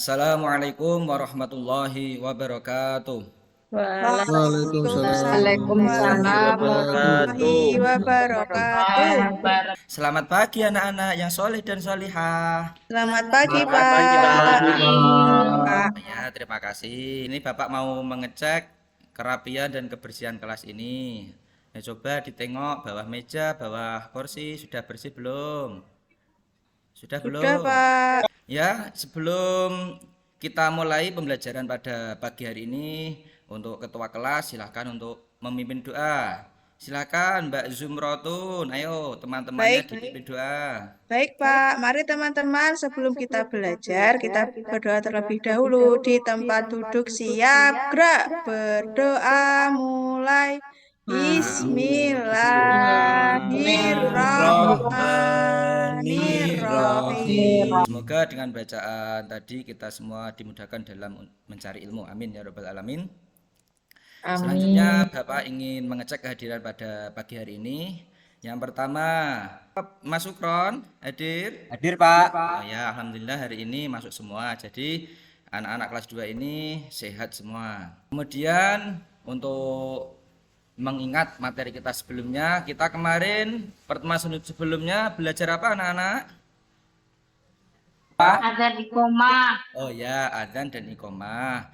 Assalamualaikum warahmatullahi wabarakatuh. Waalaikumsalam Waalaikumsalam warahmatullahi warahmatullahi wabarakatuh. wabarakatuh. Selamat pagi anak-anak yang soleh dan solihah. Selamat pagi, Selamat pagi, Pak. Pak. Pak. Ya, terima kasih. Ini Bapak mau mengecek kerapian dan kebersihan kelas ini. Ya, coba ditengok bawah meja, bawah kursi sudah bersih belum? Sudah Sudah, belum? Pak. Ya, sebelum kita mulai pembelajaran pada pagi hari ini, untuk ketua kelas silahkan untuk memimpin doa. Silakan Mbak Zumrotun, ayo teman-temannya Baik, dipimpin doa. baik, Pak. Mari teman-teman, sebelum kita belajar, kita berdoa terlebih dahulu di tempat duduk siap, gerak, berdoa mulai. Bismillahirrahmanirrahim. Semoga dengan bacaan tadi kita semua dimudahkan dalam mencari ilmu. Amin ya rabbal alamin. Selanjutnya Bapak ingin mengecek kehadiran pada pagi hari ini. Yang pertama, Mas Sukron hadir? Hadir, Pak. Oh ya, alhamdulillah hari ini masuk semua. Jadi anak-anak kelas 2 ini sehat semua. Kemudian untuk mengingat materi kita sebelumnya, kita kemarin pertemuan sebelumnya belajar apa anak-anak? Azan iqomah. Oh ya, adzan dan iqomah.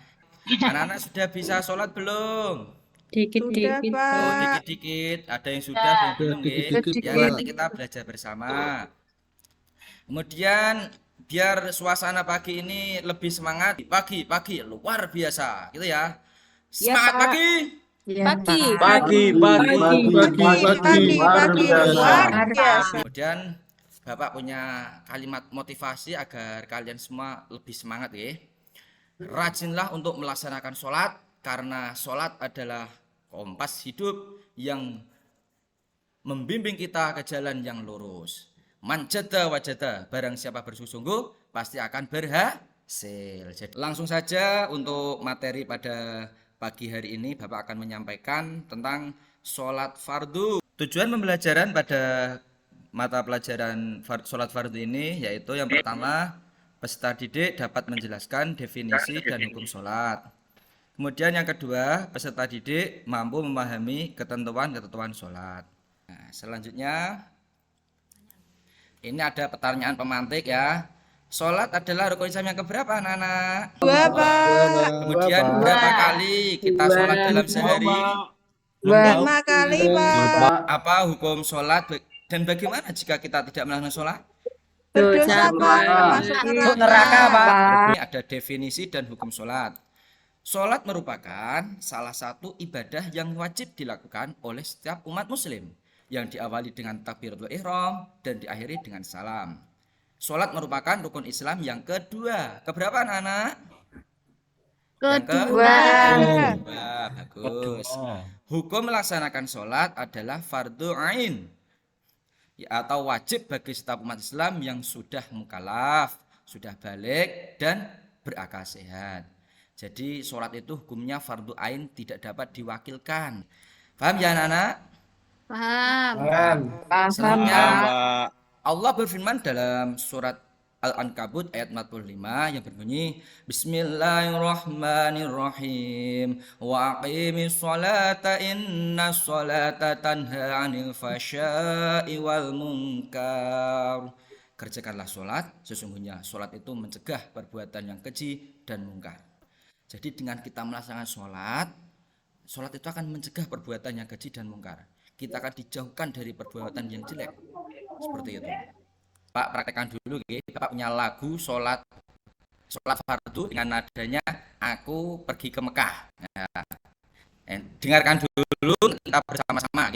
Anak-anak sudah bisa sholat belum? Sudah, Oh, Pak. dikit-dikit. Ada yang sudah, ada yang belum, nggih. Dikit-dikit, Ya, Pak. nanti kita belajar bersama. Kemudian biar suasana pagi ini lebih semangat, pagi luar biasa, gitu ya. Semangat pagi. Pagi. Pagi, luar biasa. Kemudian Bapak punya kalimat motivasi agar kalian semua lebih semangat ya. Rajinlah untuk melaksanakan sholat karena sholat adalah kompas hidup yang membimbing kita ke jalan yang lurus. Manjada wajada, barang siapa bersungguh-sungguh pasti akan berhasil. Jadi langsung saja untuk materi pada pagi hari ini Bapak akan menyampaikan tentang sholat fardu. Tujuan pembelajaran pada mata pelajaran sholat fardu ini yaitu yang pertama, peserta didik dapat menjelaskan definisi dan hukum sholat. Kemudian yang kedua, peserta didik mampu memahami ketentuan-ketentuan sholat. Nah, selanjutnya ini ada pertanyaan pemantik ya. Sholat adalah rukun Islam yang keberapa anak-anak? Dua, Pak. Kemudian berapa kali kita sholat dalam sehari? 5 kali, Pak. Apa hukum sholat dan bagaimana jika kita tidak melakukan sholat? Berdosa, Pak. Masuk Masuk neraka. neraka, Pak. Ini ada definisi dan hukum sholat. Sholat merupakan salah satu ibadah yang wajib dilakukan oleh setiap umat muslim, yang diawali dengan takbiratul ihram dan diakhiri dengan salam. Sholat merupakan rukun Islam yang kedua. Keberapa anak-anak? Kedua. Kedua, bagus. Hukum melaksanakan sholat adalah fardu ain atau wajib bagi setiap umat Islam yang sudah mukallaf, sudah balik dan berakal sehat. Jadi sholat itu hukumnya fardu ain, tidak dapat diwakilkan. Paham ya anak-anak? Paham. Selanjutnya Allah berfirman dalam surat Al-Ankabut ayat 45 yang berbunyi Bismillahirrahmanirrahim wa aqimis sholata inna sholata tanha 'anil fasya'i wal munkar. Kerjakanlah sholat, sesungguhnya sholat itu mencegah perbuatan yang keji dan mungkar. Jadi dengan kita melaksanakan sholat itu akan mencegah perbuatan yang keji dan mungkar. Kita akan dijauhkan dari perbuatan yang jelek. Seperti itu. Pak praktekkan dulu, Bapak punya lagu sholat fardu dengan nadanya Aku Pergi ke Mekah. Nah, dengarkan dulu kita bersama-sama,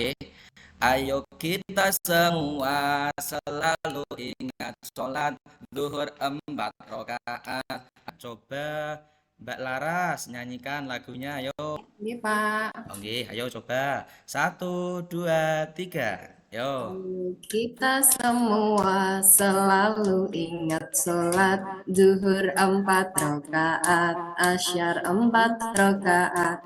Ayo kita semua selalu ingat sholat duhur 4 rakaat. Coba Mbak Laras nyanyikan lagunya, ayo. Ini, Pak. Oke, ayo coba. 1, 2, 3. Yo. Kita semua selalu ingat sholat zuhur 4 rakaat, asyar 4 rakaat.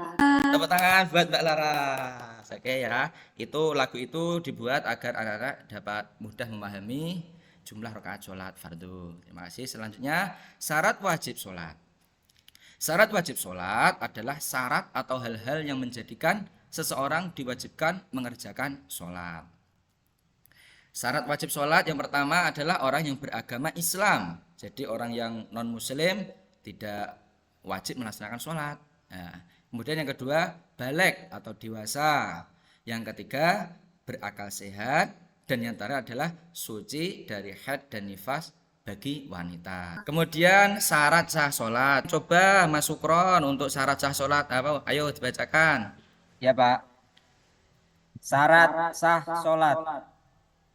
Tepuk tangan buat Mbak Laras. Oke ya, itu lagu itu dibuat agar anak-anak dapat mudah memahami. jumlah rakaat sholat fardu. Terima kasih. Selanjutnya syarat wajib sholat. Syarat wajib sholat adalah syarat atau hal-hal yang menjadikan seseorang diwajibkan mengerjakan sholat. Syarat wajib sholat yang pertama adalah orang yang beragama Islam. Jadi orang yang non muslim tidak wajib melaksanakan sholat. Nah, kemudian yang kedua baligh atau dewasa. Yang ketiga berakal sehat. Dan yang terakhir adalah suci dari haid dan nifas bagi wanita. Kemudian syarat sah sholat. Coba Mas Sukron untuk syarat sah sholat apa? Ayo dibacakan. Ya Pak. Syarat sah sholat.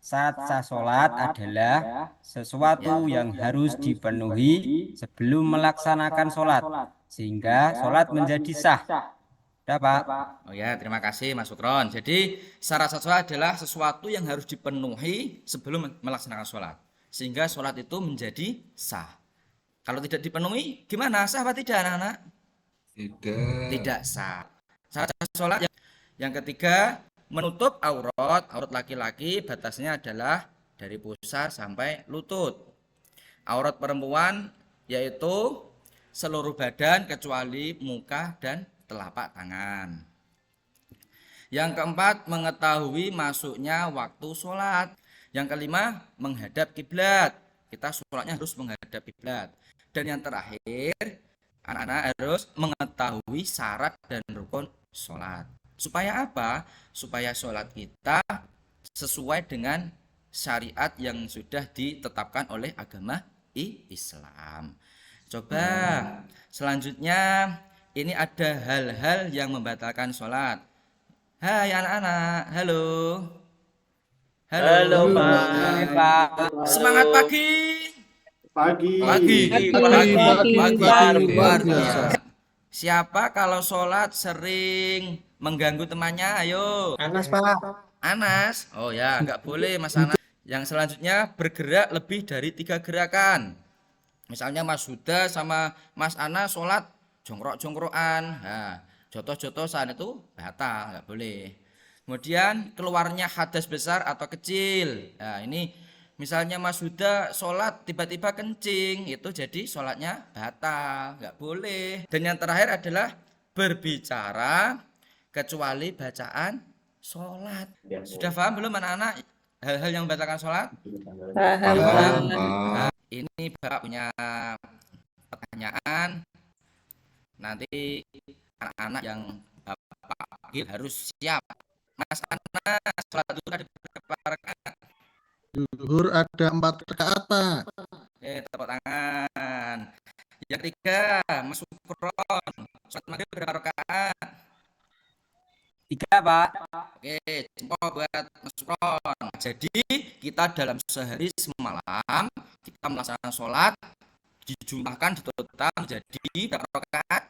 Syarat sah sholat adalah sesuatu yang harus dipenuhi sebelum melaksanakan sholat, sehingga sholat menjadi sah. Ya Pak. Oh ya, terima kasih Mas Sukron. Jadi syarat sah sholat adalah sesuatu yang harus dipenuhi sebelum melaksanakan sholat, sehingga sholat itu menjadi sah. Kalau tidak dipenuhi, gimana? Sah apa tidak, anak-anak? Tidak sah. Syarat sah sholat yang ketiga menutup aurat laki-laki batasnya adalah dari pusar sampai lutut. Aurat perempuan yaitu seluruh badan kecuali muka dan telapak tangan. Yang keempat mengetahui masuknya waktu sholat. Yang kelima menghadap kiblat. Kita sholatnya harus menghadap kiblat. Dan yang terakhir anak-anak harus mengetahui syarat dan rukun sholat. Supaya apa? Supaya sholat kita sesuai dengan syariat yang sudah ditetapkan oleh agama Islam. Coba selanjutnya ini ada hal-hal yang membatalkan sholat. Hai anak-anak, halo. Halo, Pak. Hai, Pak. Semangat pagi. Pagi. Luar biasa. Siapa kalau sholat sering mengganggu temannya? Ayo. Anas, Pak. Anas. Oh ya, nggak boleh Mas Anas. Yang selanjutnya bergerak lebih dari 3 gerakan. Misalnya Mas Huda sama Mas Anas sholat jongkrok-jongkrokan. Nah, jotos-jotosan itu batal, nggak boleh. Kemudian keluarnya hadas besar atau kecil. Nah, ini misalnya Mas Huda sholat tiba-tiba kencing, itu jadi sholatnya batal, nggak boleh. Dan yang terakhir adalah berbicara kecuali bacaan sholat. Sudah paham belum anak-anak hal-hal yang membatalkan sholat? Paham. Nah, ini Bapak punya pertanyaan. Nanti anak-anak yang Bapak panggil harus siap. Mas Anas, sholat zuhur ada berapa rakaat? Zuhur ada 4 rakaat, Pak. Tepuk tangan. Yang ketiga, Mas Sukron, sholat maghrib berapa rakaat? 3 Pak. Oke, jempol buat Mas Sukron. Jadi kita dalam sehari semalam kita melaksanakan sholat dijumlahkan di total menjadi berapa rakaat?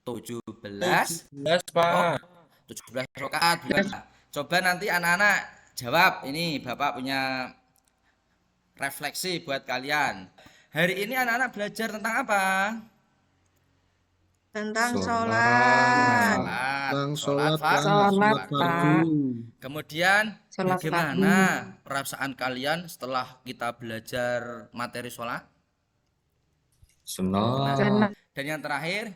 17. 17, Pak. 17 rakaat. Coba nanti anak-anak jawab. Ini Bapak punya refleksi buat kalian. Hari ini anak-anak belajar tentang apa? Tentang sholat. Tentang sholat, Pak. Sholat, fardu. Pak. Kemudian Sholat bagaimana perasaan kalian setelah kita belajar materi sholat? Senang. Dan yang terakhir,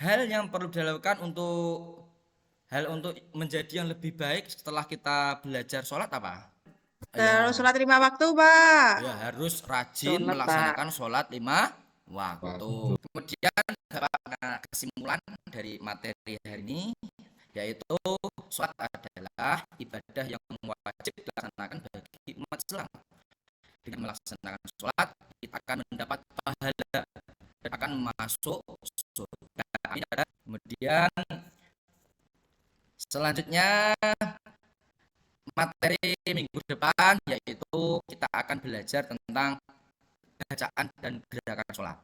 hal yang perlu dilakukan untuk menjadi yang lebih baik setelah kita belajar sholat apa? Terus sholat 5 waktu, Pak. Ya, harus rajin Sholat, melaksanakan sholat 5 waktu. Kemudian kesimpulan dari materi hari ini yaitu sholat adalah ibadah yang wajib dilaksanakan bagi umat Islam. Dengan melaksanakan sholat kita akan mendapat pahala dan akan masuk surga. Kemudian selanjutnya materi minggu depan yaitu kita akan belajar tentang bacaan dan gerakan sholat.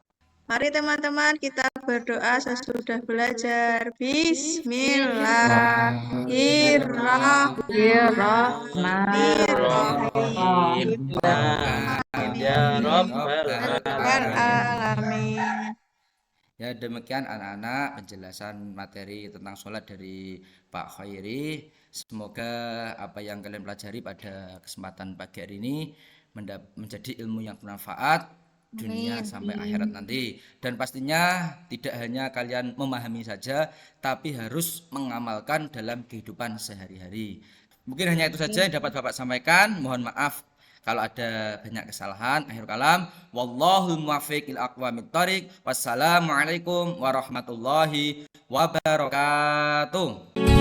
Mari teman-teman kita berdoa sesudah belajar. Bismillahirrahmanirrahim. Ya Rabbal Alamin. Ya, demikian anak-anak penjelasan materi tentang sholat dari Pak Khairi. Semoga apa yang kalian pelajari pada kesempatan pagi hari ini menjadi ilmu yang bermanfaat dunia Amin. sampai akhirat nanti. Dan pastinya tidak hanya kalian memahami saja, tapi harus mengamalkan dalam kehidupan sehari-hari. Mungkin hanya itu saja yang dapat Bapak sampaikan. Mohon maaf kalau ada banyak kesalahan. Akhir kalam, wallahul muwaffiq ila aqwamit thoriq. Wassalamualaikum warahmatullahi wabarakatuh.